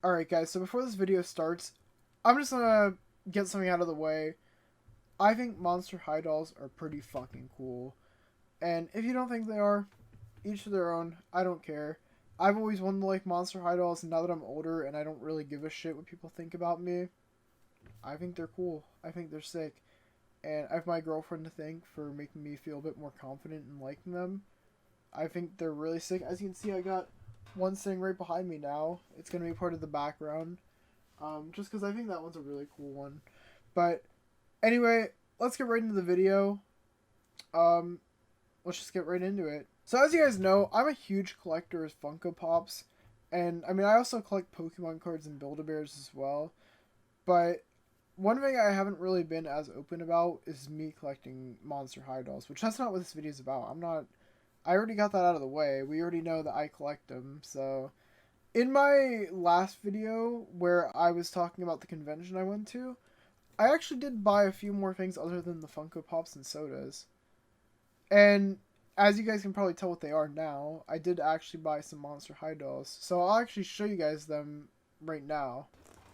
Alright guys, so before this video starts, I'm just gonna get something out of the way. I think Monster High dolls are pretty fucking cool. And if you don't think they are, each to their own. I don't care. I've always wanted to like Monster High dolls, and now that I'm older and I don't really give a shit what people think about me, I think they're cool. I think they're sick. And I have my girlfriend to thank for making me feel a bit more confident in liking them. I think they're really sick. As you can see, I got one sitting right behind me now. It's going to be part of the background. Just because I think that one's a really cool one. But anyway, let's get right into the video. Um, let's just get right into it. So as you guys know, I'm a huge collector of Funko Pops. And I mean, I also collect Pokemon cards and Build-A-Bears as well. But one thing I haven't really been as open about is me collecting Monster High dolls, which that's not what this video is about. I already got that out of the way. We already know that I collect them. So in my last video where I was talking about the convention I went to, I actually did buy a few more things other than the Funko Pops and sodas. And as you guys can probably tell what they are now, I did actually buy some Monster High dolls. So I'll actually show you guys them right now.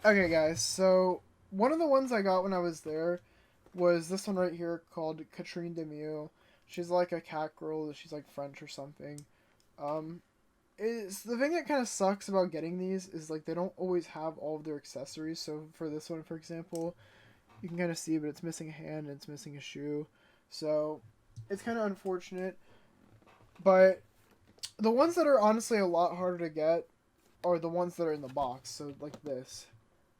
Okay guys, so one of the ones I got when I was there was this one right here called Katrine Demille. She's like a cat girl. She's like French or something. Um, is the thing that kind of sucks about getting these is like they don't always have all of their accessories. So for this one, for example, you can kind of see, but it's missing a hand and it's missing a shoe. So it's kind of unfortunate. But the ones that are honestly a lot harder to get are the ones that are in the box. So like this.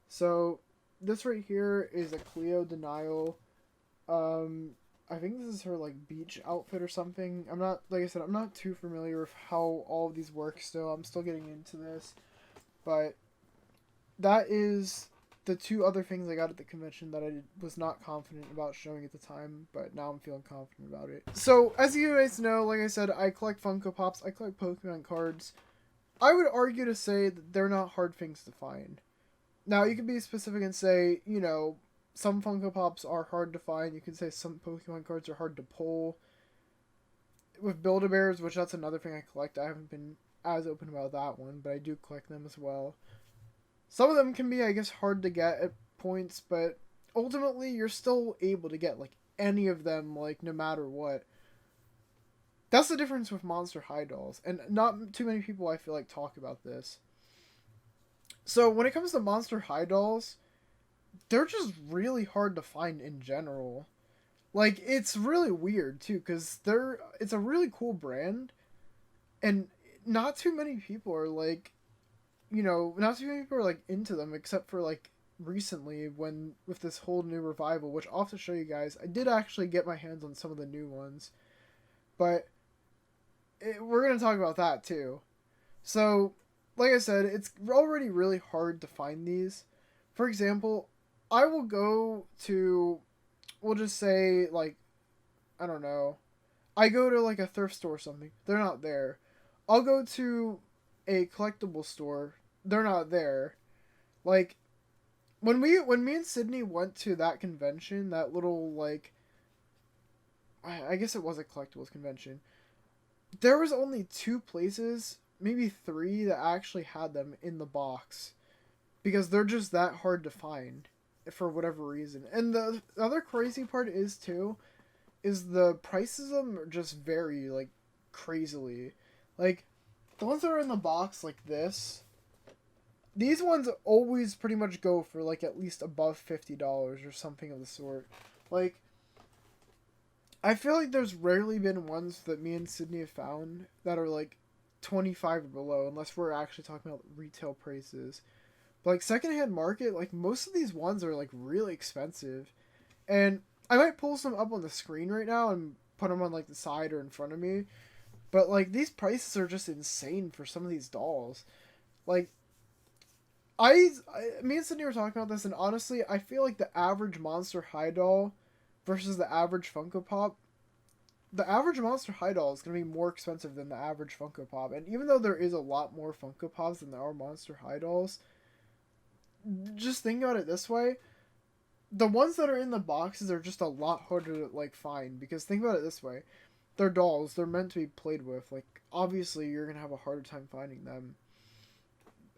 So this right here is a Cleo Denial. I think this is her like beach outfit or something. I'm not, like I said, I'm not too familiar with how all of these work still. I'm still getting into this. But that is the two other things I got at the convention that I was not confident about showing at the time, but now I'm feeling confident about it. So, as you guys know, like I said, I collect Funko Pops, I collect Pokemon cards. I would argue to say that they're not hard things to find. Now, you can be specific and say, you know, some Funko Pops are hard to find. You can say some Pokemon cards are hard to pull. With Build-A-Bears, which that's another thing I collect, I haven't been as open about that one, but I do collect them as well. Some of them can be, I guess, hard to get at points, but ultimately you're still able to get, like, any of them, like, no matter what. That's the difference with Monster High dolls, and not too many people, I feel like, talk about this. So, when it comes to Monster High dolls, they're just really hard to find in general. Like, it's really weird, too, because it's a really cool brand, and not too many people are, like, you know, not too many people are, like, into them, except for, like, recently, when, with this whole new revival, which I'll have to show you guys. I did actually get my hands on some of the new ones, but we're going to talk about that, too. So, like I said, it's already really hard to find these. For example, I will go to, we'll just say, like, I don't know. I go to, like, a thrift store or something. They're not there. I'll go to a collectible store. They're not there. Like, when me and Sydney went to that convention, that little, like, I guess it was a collectibles convention, there was only two places, maybe three, that actually had them in the box. Because they're just that hard to find for whatever reason. And the other crazy part is, too, is the prices of them just vary, like, crazily. Like, the ones that are in the box like this, these ones always pretty much go for, like, at least above $50 or something of the sort. Like, I feel like there's rarely been ones that me and Sydney have found that are, like, 25 or below, unless we're actually talking about retail prices. But, like, secondhand market, like, most of these ones are, like, really expensive. And I might pull some up on the screen right now and put them on, like, the side or in front of me. But, like, these prices are just insane for some of these dolls. Like, me and Sydney were talking about this, and honestly, I feel like the average Monster High doll versus the average Funko Pop, the average Monster High doll is going to be more expensive than the average Funko Pop. And even though there is a lot more Funko Pops than there are Monster High dolls, just think about it this way. The ones that are in the boxes are just a lot harder to, like, find. Because think about it this way. They're dolls. They're meant to be played with. Like, obviously, you're going to have a harder time finding them.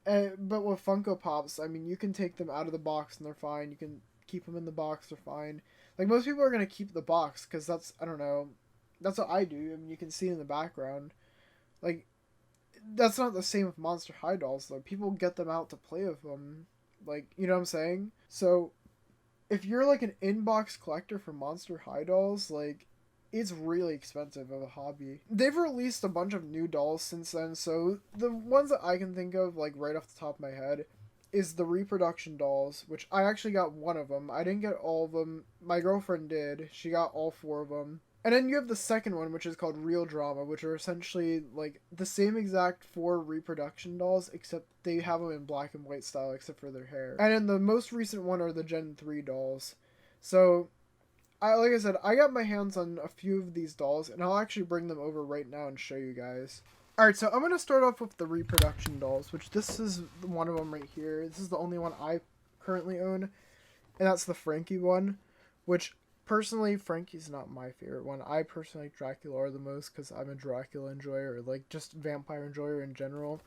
But with Funko Pops, I mean, you can take them out of the box and they're fine. You can keep them in the box, they're fine. Like, most people are going to keep the box because that's, I don't know, that's what I do. I mean, you can see in the background. Like, that's not the same with Monster High dolls, though. People get them out to play with them. Like, you know what I'm saying? So, if you're, like, an in-box collector for Monster High dolls, like, it's really expensive of a hobby. They've released a bunch of new dolls since then, so the ones that I can think of, like, right off the top of my head, is the reproduction dolls, which I actually got one of them. I didn't get all of them. My girlfriend did. She got all 4 of them. And then you have the second one, which is called Real Drama, which are essentially, like, the same exact 4 reproduction dolls, except they have them in black and white style, except for their hair. And then the most recent one are the Gen 3 dolls. So, like I said, I got my hands on a few of these dolls, and I'll actually bring them over right now and show you guys. Alright, so I'm going to start off with the reproduction dolls, which this is one of them right here. This is the only one I currently own, and that's the Frankie one, which, personally, Frankie's not my favorite one. I personally like Dracula the most, because I'm a Dracula enjoyer, or, like, just vampire enjoyer in general.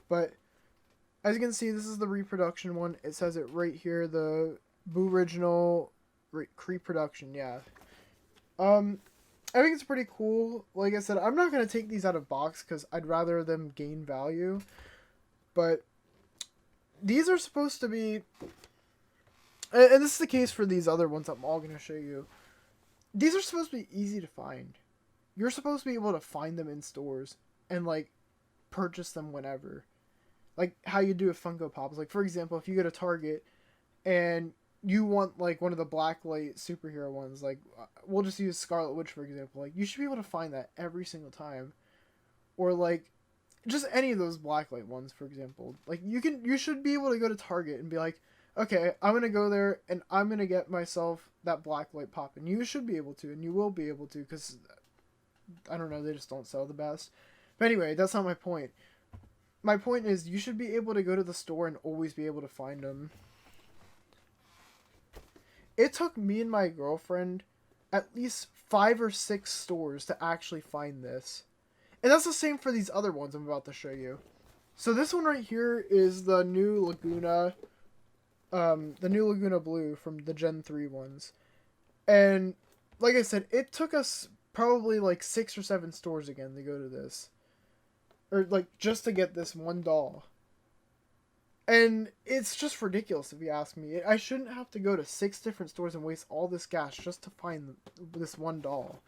But, as you can see, this is the reproduction one. It says it right here, the Boo Original Reproduction, yeah. I think it's pretty cool. Like I said, I'm not going to take these out of box because I'd rather them gain value. But these are supposed to be... And this is the case for these other ones I'm all going to show you. These are supposed to be easy to find. You're supposed to be able to find them in stores and, like, purchase them whenever. Like, how you do with Funko Pops. Like, for example, if you go to Target and you want, like, one of the blacklight superhero ones, like, we'll just use Scarlet Witch, for example. Like, you should be able to find that every single time. Or, like, just any of those blacklight ones, for example. Like, you should be able to go to Target and be like, okay, I'm gonna go there, and I'm gonna get myself that blacklight pop. And you should be able to, and you will be able to, because, I don't know, they just don't sell the best. But anyway, that's not my point. My point is, you should be able to go to the store and always be able to find them. It took me and my girlfriend at least 5 or 6 stores to actually find this. And that's the same for these other ones I'm about to show you. So this one right here is the new Laguna, Blue from the Gen 3 ones. And like I said, it took us probably like 6 or 7 stores again to go to this. Or like just to get this one doll. And it's just ridiculous if you ask me. I shouldn't have to go to 6 different stores and waste all this gas just to find this one doll.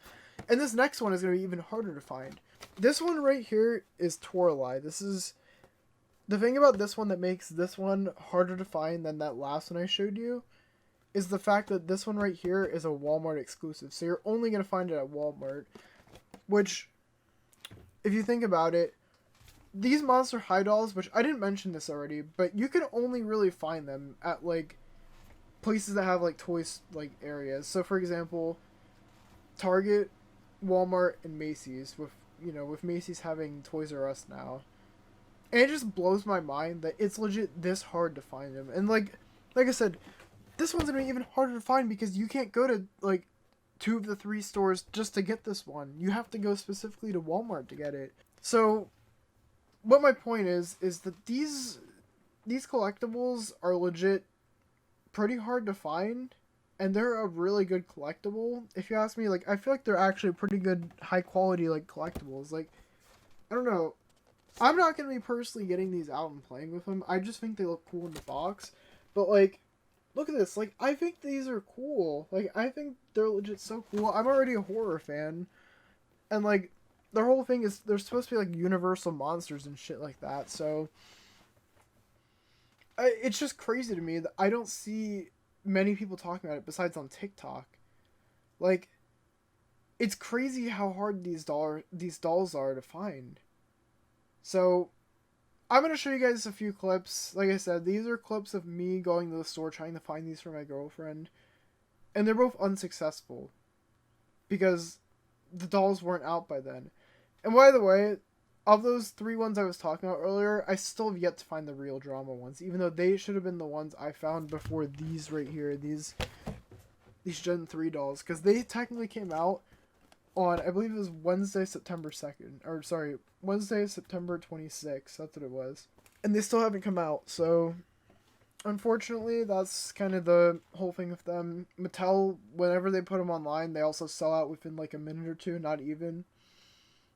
And this next one is going to be even harder to find. This one right here is Toralei. This is... The thing about this one that makes this one harder to find than that last one I showed you is the fact that this one right here is a Walmart exclusive. So you're only going to find it at Walmart. Which, if you think about it, these Monster High dolls, which I didn't mention this already, but you can only really find them at, like, places that have, like, toys, like, areas. So, for example, Target, Walmart, and Macy's, with Macy's having Toys R Us now. And it just blows my mind that it's legit this hard to find them. And, like I said, this one's gonna be even harder to find because you can't go to, like, 2 of the 3 stores just to get this one. You have to go specifically to Walmart to get it. So... what my point is that these collectibles are legit pretty hard to find, and they're a really good collectible. If you ask me, like, I feel like they're actually pretty good, high quality, like, collectibles. Like, I don't know. I'm not going to be personally getting these out and playing with them. I just think they look cool in the box. But, like, look at this. Like, I think these are cool. Like, I think they're legit so cool. I'm already a horror fan. And, like, their whole thing is they're supposed to be like universal monsters and shit like that. So it's just crazy to me that I don't see many people talking about it besides on TikTok. Like, it's crazy how hard these dolls are to find. So I'm going to show you guys a few clips. Like I said, these are clips of me going to the store trying to find these for my girlfriend. And they're both unsuccessful because the dolls weren't out by then. And by the way, of those 3 ones I was talking about earlier, I still have yet to find the Real Drama ones, even though they should have been the ones I found before these right here, these Gen 3 dolls, because they technically came out on, I believe it was Wednesday, September 2nd, or sorry, Wednesday, September 26th, that's what it was. and they still haven't come out. So unfortunately, that's kind of the whole thing with them. Mattel, whenever they put them online, they also sell out within like a minute or two, not even.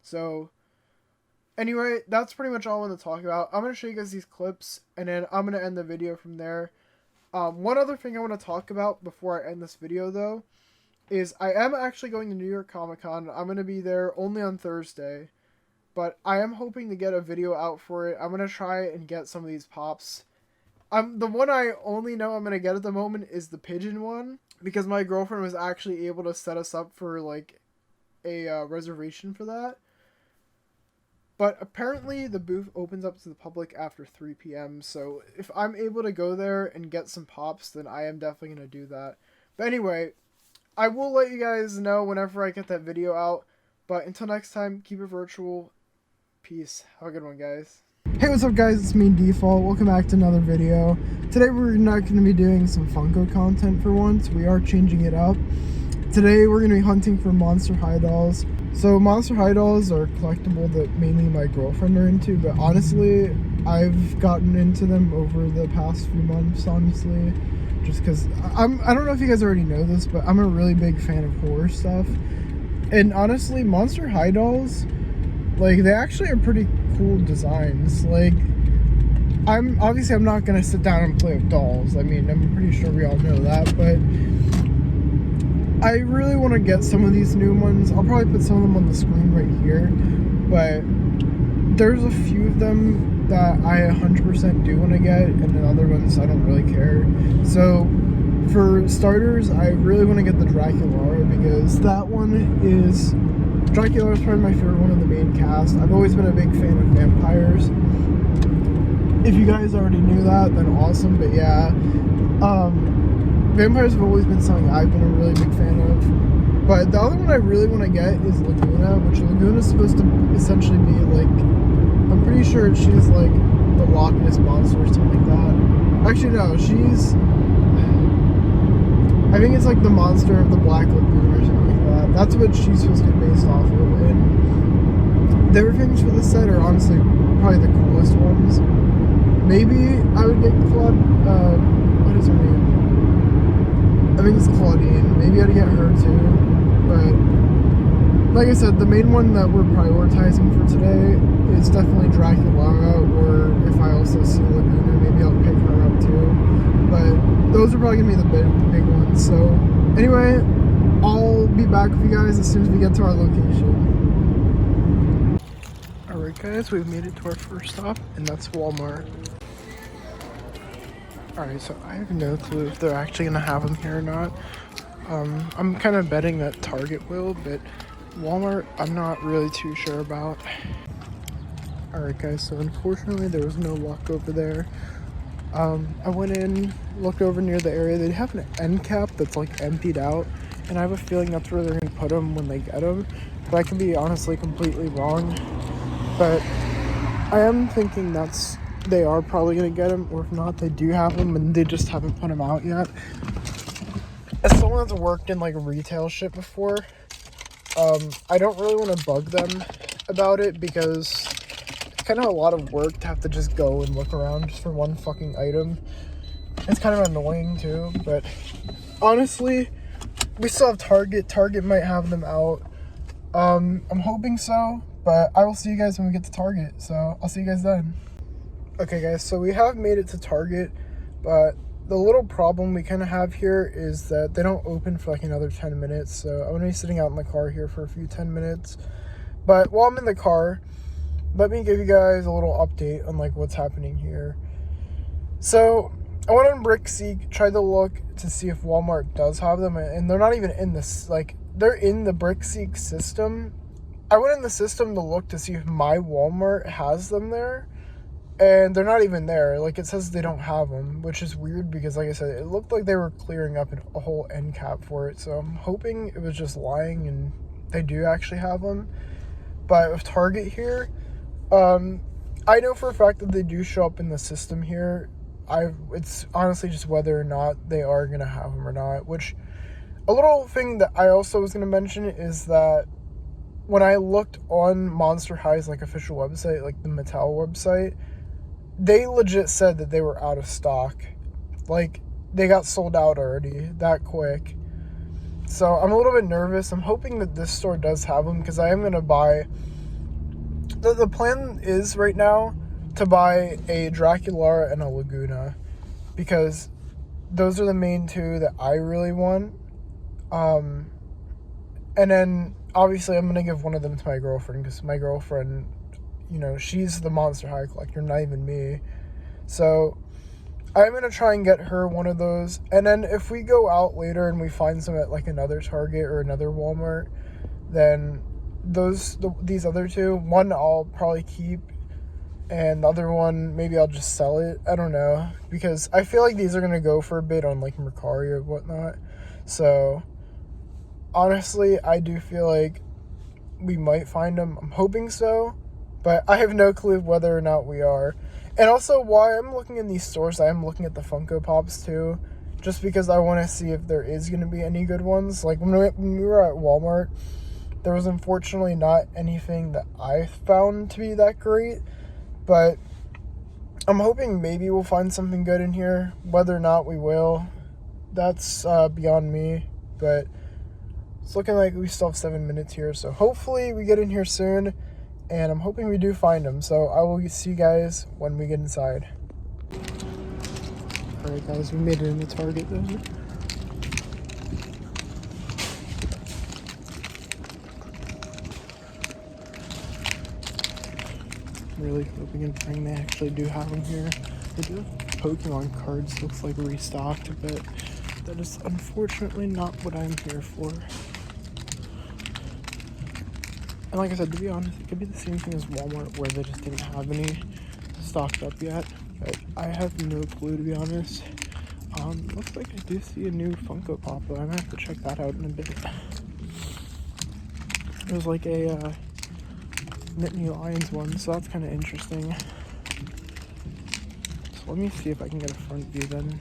So anyway, that's pretty much all I want to talk about. I'm going to show you guys these clips, and then I'm going to end the video from there. One other thing I want to talk about before I end this video, though, is I am actually going to New York Comic Con. I'm going to be there only on Thursday, but I am hoping to get a video out for it. I'm going to try and get some of these pops. The one I only know I'm going to get at the moment is the pigeon one, because my girlfriend was actually able to set us up for, like, a reservation for that. But apparently the booth opens up to the public after 3 p.m. So if I'm able to go there and get some pops, then I am definitely going to do that. But anyway, I will let you guys know whenever I get that video out. But until next time, keep it virtual. Peace. Have a good one, guys. Hey, what's up, guys? It's me, Default. Welcome back to another video. Today we're not going to be doing some Funko content for once. We are changing it up. Today we're going to be hunting for Monster High dolls. So Monster High dolls are collectible that mainly my girlfriend are into, but honestly, I've gotten into them over the past few months, honestly. Just because, I don't know if you guys already know this, but I'm a really big fan of horror stuff. And honestly, Monster High dolls, like, they actually are pretty cool designs. Like, I'm not going to sit down and play with dolls. I mean, I'm pretty sure we all know that, but I really want to get some of these new ones. I'll probably put some of them on the screen right here, but there's a few of them that I 100% do want to get, and then other ones I don't really care. So for starters, I really want to get the Draculaura, because that one is... Draculaura is probably my favorite one of the main cast. I've always been a big fan of vampires. If you guys already knew that, then awesome, but yeah. Vampires have always been something I've been a really big fan of. But the other one I really want to get is Laguna, which Laguna is supposed to essentially be like... I'm pretty sure she's like the Loch Ness Monster or something like that. Actually, no, she's... I think it's like the monster of the Black Lagoon or something like that. That's what she's supposed to be based off of. And the revenge for this set are honestly probably the coolest ones. Maybe I would get Claude... what is her name? I think it's Claudine. Maybe I'd get her too. But like I said, the main one that we're prioritizing for today is definitely Draculaura, or if I also see Laguna, maybe I'll pick her up too. But those are probably going to be the big ones. So anyway, I'll be back with you guys as soon as we get to our location. Alright guys, we've made it to our first stop, and that's Walmart. Alright, so I have no clue if they're actually going to have them here or not. I'm kind of betting that Target will, but Walmart, I'm not really too sure about. Alright guys, so unfortunately there was no luck over there. I went in, looked over near the area. They have an end cap that's like emptied out, and I have a feeling that's where they're going to put them when they get them. But I can be honestly completely wrong. But I am thinking they are probably going to get them, or if not, they do have them and they just haven't put them out yet. As someone that's worked in like retail shit before, I don't really want to bug them about it, because it's kind of a lot of work to have to just go and look around just for one fucking item. It's kind of annoying too, but honestly, we still have Target. Target might have them out. I'm hoping so, but I will see you guys when we get to Target, so I'll see you guys then. Okay guys, so we have made it to Target, but the little problem we kind of have here is that they don't open for like another 10 minutes, so I'm going to be sitting out in the car here for a few 10 minutes. But while I'm in the car, let me give you guys a little update on like what's happening here. So I went on BrickSeek, tried to look to see if Walmart does have them, and they're not even in this, like, they're in the BrickSeek system. I went in the system to look to see if my Walmart has them there, and they're not even there. Like, it says they don't have them, which is weird because, like I said, it looked like they were clearing up a whole end cap for it. So I'm hoping it was just lying and they do actually have them. But with Target here, I know for a fact that they do show up in the system here. It's honestly just whether or not they are going to have them or not. Which, a little thing that I also was going to mention is that when I looked on Monster High's like official website, like the Mattel website, they legit said that they were out of stock. Like, they got sold out already that quick. So I'm a little bit nervous. I'm hoping that this store does have them, because I am going to buy... The plan is right now to buy a Draculara and a Laguna, because those are the main two that I really want. And then, obviously, I'm going to give one of them to my girlfriend, because my girlfriend, you know, she's the Monster High collector, not even me. So I'm going to try and get her one of those. And then if we go out later and we find some at, like, another Target or another Walmart, then these other two, one I'll probably keep, and the other one, maybe I'll just sell it. I don't know, because I feel like these are going to go for a bit on, like, Mercari or whatnot. So honestly, I do feel like we might find them. I'm hoping so, but I have no clue whether or not we are. And also, while I'm looking in these stores, I am looking at the Funko Pops too, just because I want to see if there is going to be any good ones. Like, when we were at Walmart, there was unfortunately not anything that I found to be that great, but I'm hoping maybe we'll find something good in here. Whether or not we will, that's beyond me, but it's looking like we still have 7 minutes here, so hopefully we get in here soon, and I'm hoping we do find them. So I will see you guys when we get inside. Alright guys, we made it into Target then. Really hoping and praying they actually do have them here. They do have Pokemon cards, looks like restocked, but that is unfortunately not what I'm here for. And like I said, to be honest, it could be the same thing as Walmart, where they just didn't have any stocked up yet. But I have no clue, to be honest. Looks like I do see a new Funko Pop, though. I'm gonna have to check that out in a bit. There's like a Nittany Lions one, so that's kind of interesting. So let me see if I can get a front view then.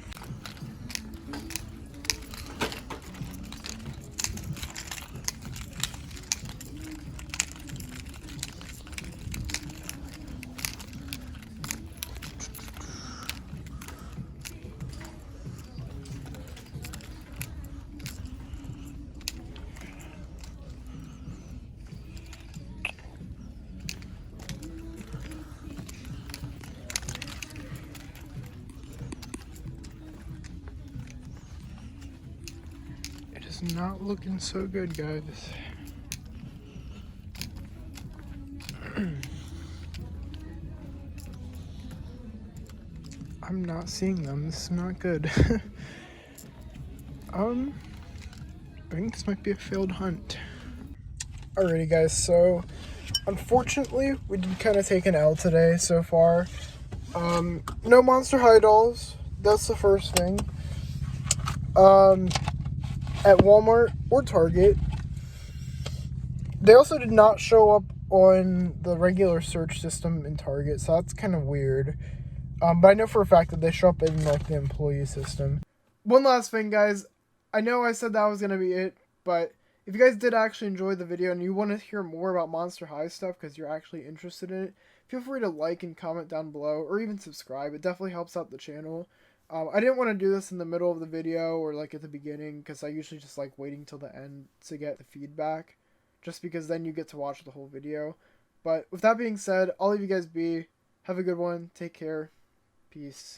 Not looking so good, guys. I'm not seeing them. This is not good. I think this might be a failed hunt. Alrighty, guys. So, unfortunately, we did kind of take an L today so far. No Monster High dolls. That's the first thing. At Walmart or Target. They also did not show up on the regular search system in Target, so that's kind of weird. But I know for a fact that they show up in, like, the employee system. One last thing, guys. I know I said that was going to be it, but if you guys did actually enjoy the video and you want to hear more about Monster High stuff because you're actually interested in it, feel free to like and comment down below, or even subscribe. It definitely helps out the channel. I didn't want to do this in the middle of the video or like at the beginning, because I usually just like waiting till the end to get the feedback, just because then you get to watch the whole video. But with that being said, I'll leave you guys be. Have a good one. Take care. Peace.